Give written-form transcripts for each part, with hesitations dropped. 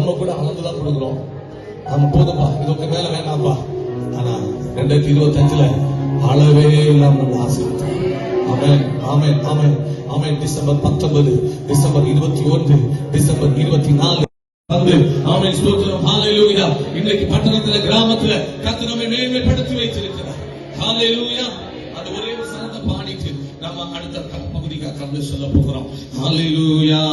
நம்ம கூட அளந்துதான் கொடுக்குறோம். நம்ம போதும்பா, இதுக்கு மேல வேண்டாம்பா. ஆனா 2025 அளவே இல்லாம நம்ம ஆசீர்வதித்தோம். ஆமென், ஆமென், ஆமென், ஆமென். டிசம்பர் 19, டிசம்பர் 21, டிசம்பர் 24 ஆமென். ஸ்தோத்திரம், ஹalleluya. இன்றைக்கு பட்டணத்துல, கிராமத்துல கர்த்தர் நம்மை மேன்மைப்படுத்தி வைத்திருக்கிறார். ஹalleluya. அது ஒரே ஒரு சரணத்தை பாடிட்டு நம்ம அடுத்த பகுதிக்கு கடந்து செல்ல போகிறோம். ஹalleluya.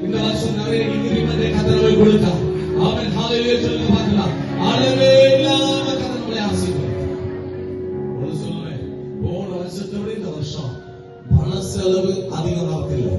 இந்த வருஷம் நிறைய இன்கிரிமென்ட் கர்த்தர் கொடுத்தார். ஆமென், ஹalleluya. சொல்லுங்க பார்க்கலாம். அளவே இல்லாம கர்த்தர் நம்மளை ஆசீர்வதித்தார். சொல்லுவேன், போன வருஷத்தோட இந்த வருஷம் பண செலவு அதிகமாக இல்லை.